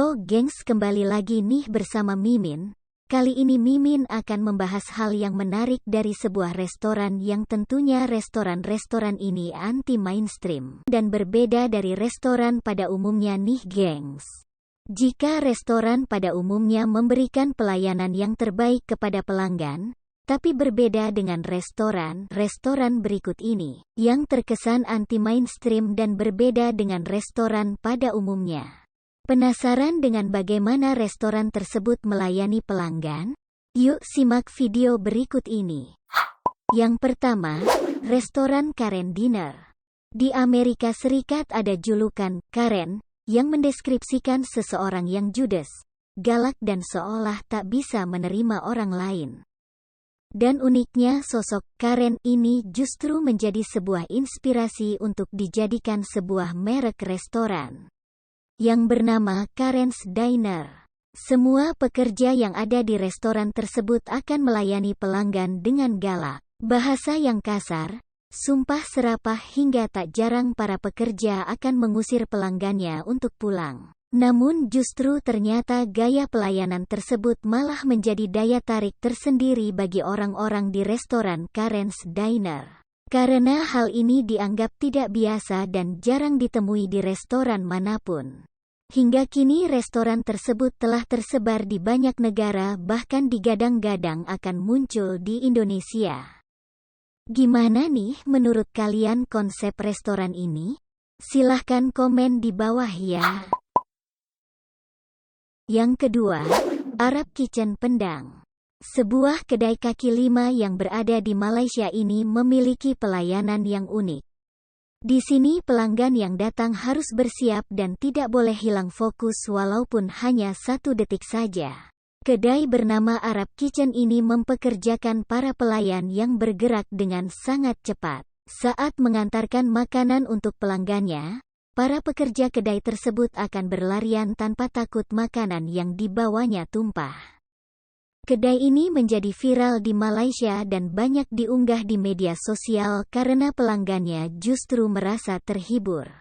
Halo gengs, kembali lagi nih bersama Mimin. Kali ini Mimin akan membahas hal yang menarik dari sebuah restoran yang tentunya restoran ini anti-mainstream dan berbeda dari restoran pada umumnya nih gengs. Jika restoran pada umumnya memberikan pelayanan yang terbaik kepada pelanggan, tapi berbeda dengan restoran berikut ini, yang terkesan anti-mainstream dan berbeda dengan restoran pada umumnya. Penasaran dengan bagaimana restoran tersebut melayani pelanggan? Yuk simak video berikut ini. Yang pertama, restoran Karen Dinner. Di Amerika Serikat ada julukan Karen yang mendeskripsikan seseorang yang judes, galak dan seolah tak bisa menerima orang lain. Dan uniknya sosok Karen ini justru menjadi sebuah inspirasi untuk dijadikan sebuah merek restoran yang bernama Karen's Diner. Semua pekerja yang ada di restoran tersebut akan melayani pelanggan dengan galak, bahasa yang kasar, sumpah serapah hingga tak jarang para pekerja akan mengusir pelanggannya untuk pulang. Namun justru ternyata gaya pelayanan tersebut malah menjadi daya tarik tersendiri bagi orang-orang di restoran Karen's Diner. Karena hal ini dianggap tidak biasa dan jarang ditemui di restoran manapun. Hingga kini restoran tersebut telah tersebar di banyak negara, bahkan digadang-gadang akan muncul di Indonesia. Gimana nih menurut kalian konsep restoran ini? Silahkan komen di bawah ya. Yang kedua, Arab Kitchen Pendang. Sebuah kedai kaki lima yang berada di Malaysia ini memiliki pelayanan yang unik. Di sini pelanggan yang datang harus bersiap dan tidak boleh hilang fokus walaupun hanya 1 detik saja. Kedai bernama Arab Kitchen ini mempekerjakan para pelayan yang bergerak dengan sangat cepat. Saat mengantarkan makanan untuk pelanggannya, para pekerja kedai tersebut akan berlarian tanpa takut makanan yang dibawanya tumpah. Kedai ini menjadi viral di Malaysia dan banyak diunggah di media sosial karena pelanggannya justru merasa terhibur.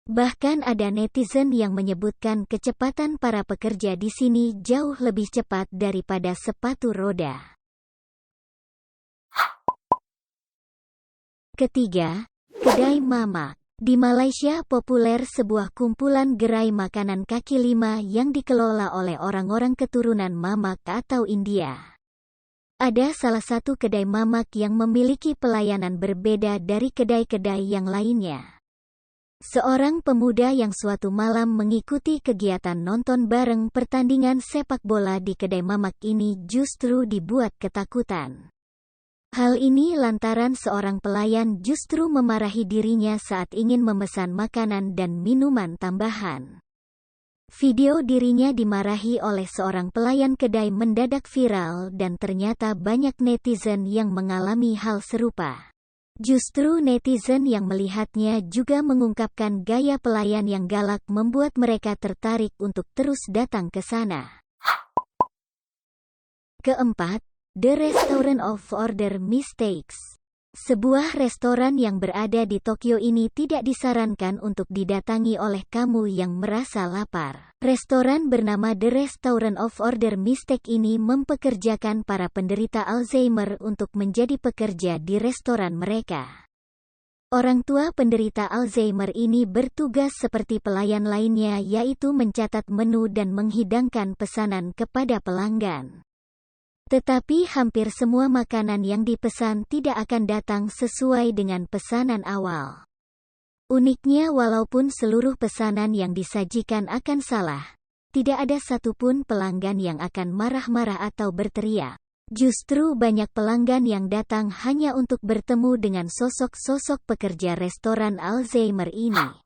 Bahkan ada netizen yang menyebutkan kecepatan para pekerja di sini jauh lebih cepat daripada sepatu roda. Ketiga, Kedai Mamak. Di Malaysia populer sebuah kumpulan gerai makanan kaki lima yang dikelola oleh orang-orang keturunan Mamak atau India. Ada salah satu kedai mamak yang memiliki pelayanan berbeda dari kedai-kedai yang lainnya. Seorang pemuda yang suatu malam mengikuti kegiatan nonton bareng pertandingan sepak bola di kedai mamak ini justru dibuat ketakutan. Hal ini lantaran seorang pelayan justru memarahi dirinya saat ingin memesan makanan dan minuman tambahan. Video dirinya dimarahi oleh seorang pelayan kedai mendadak viral dan ternyata banyak netizen yang mengalami hal serupa. Justru netizen yang melihatnya juga mengungkapkan gaya pelayan yang galak membuat mereka tertarik untuk terus datang ke sana. Keempat, The Restaurant of Order Mistakes. Sebuah restoran yang berada di Tokyo ini tidak disarankan untuk didatangi oleh kamu yang merasa lapar. Restoran bernama The Restaurant of Order Mistakes ini mempekerjakan para penderita Alzheimer untuk menjadi pekerja di restoran mereka. Orang tua penderita Alzheimer ini bertugas seperti pelayan lainnya, yaitu mencatat menu dan menghidangkan pesanan kepada pelanggan. Tetapi hampir semua makanan yang dipesan tidak akan datang sesuai dengan pesanan awal. Uniknya walaupun seluruh pesanan yang disajikan akan salah, tidak ada satupun pelanggan yang akan marah-marah atau berteriak. Justru banyak pelanggan yang datang hanya untuk bertemu dengan sosok-sosok pekerja restoran Alzheimer ini.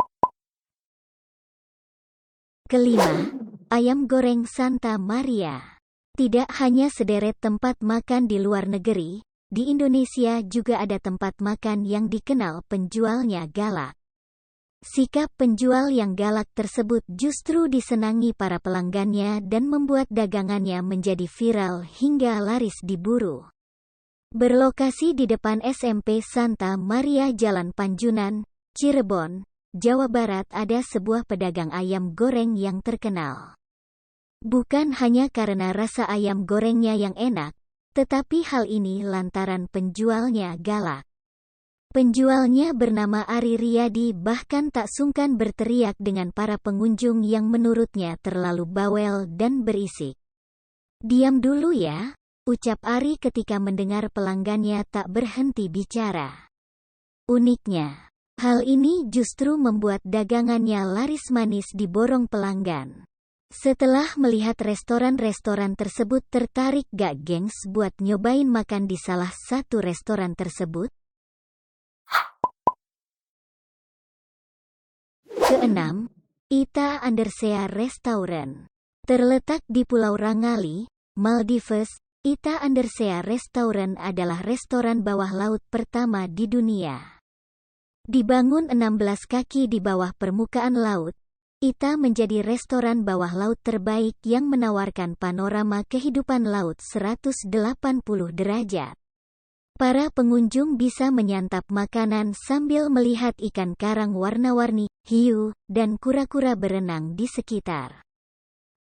Kelima, Ayam Goreng Santa Maria. Tidak hanya sederet tempat makan di luar negeri, di Indonesia juga ada tempat makan yang dikenal penjualnya galak. Sikap penjual yang galak tersebut justru disenangi para pelanggannya dan membuat dagangannya menjadi viral hingga laris diburu. Berlokasi di depan SMP Santa Maria Jalan Panjunan, Cirebon, Jawa Barat ada sebuah pedagang ayam goreng yang terkenal. Bukan hanya karena rasa ayam gorengnya yang enak, tetapi hal ini lantaran penjualnya galak. Penjualnya bernama Ari Riyadi bahkan tak sungkan berteriak dengan para pengunjung yang menurutnya terlalu bawel dan berisik. "Diam dulu ya," ucap Ari ketika mendengar pelanggannya tak berhenti bicara. Uniknya, hal ini justru membuat dagangannya laris manis diborong pelanggan. Setelah melihat restoran-restoran tersebut tertarik gak gengs buat nyobain makan di salah satu restoran tersebut? Keenam, Ita Andersea Restaurant. Terletak di Pulau Rangali, Maldives, Ita Andersea Restaurant adalah restoran bawah laut pertama di dunia. Dibangun 16 kaki di bawah permukaan laut, Ita menjadi restoran bawah laut terbaik yang menawarkan panorama kehidupan laut 180 derajat. Para pengunjung bisa menyantap makanan sambil melihat ikan karang warna-warni, hiu, dan kura-kura berenang di sekitar.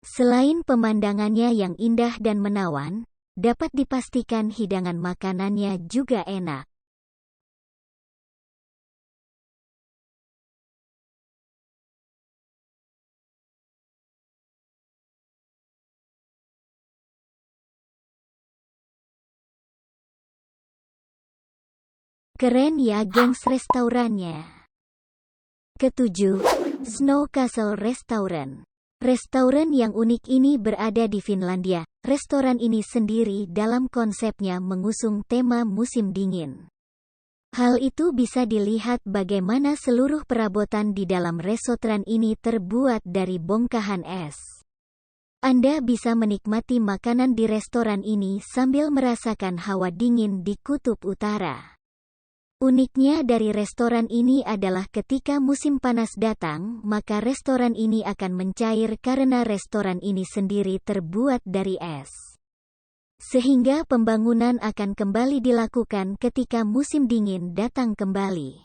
Selain pemandangannya yang indah dan menawan, dapat dipastikan hidangan makanannya juga enak. Keren ya gengs restorannya. Ketujuh, Snow Castle Restaurant. Restoran yang unik ini berada di Finlandia. Restoran ini sendiri dalam konsepnya mengusung tema musim dingin. Hal itu bisa dilihat bagaimana seluruh perabotan di dalam restoran ini terbuat dari bongkahan es. Anda bisa menikmati makanan di restoran ini sambil merasakan hawa dingin di kutub utara. Uniknya dari restoran ini adalah ketika musim panas datang, maka restoran ini akan mencair karena restoran ini sendiri terbuat dari es. Sehingga pembangunan akan kembali dilakukan ketika musim dingin datang kembali.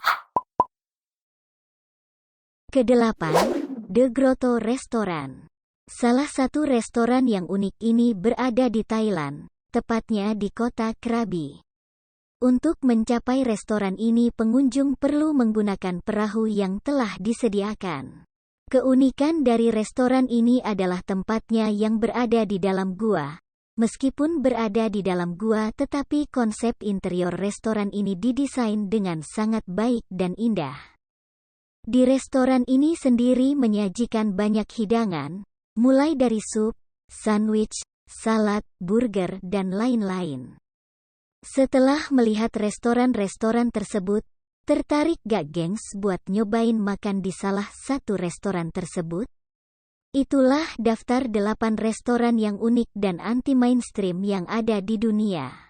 Kedelapan, The Grotto Restaurant. Salah satu restoran yang unik ini berada di Thailand, tepatnya di kota Krabi. Untuk mencapai restoran ini pengunjung perlu menggunakan perahu yang telah disediakan. Keunikan dari restoran ini adalah tempatnya yang berada di dalam gua. Meskipun berada di dalam gua tetapi konsep interior restoran ini didesain dengan sangat baik dan indah. Di restoran ini sendiri menyajikan banyak hidangan, mulai dari sup, sandwich, salad, burger, dan lain-lain. Setelah melihat restoran-restoran tersebut, tertarik gak gengs buat nyobain makan di salah satu restoran tersebut? Itulah daftar 8 restoran yang unik dan anti-mainstream yang ada di dunia.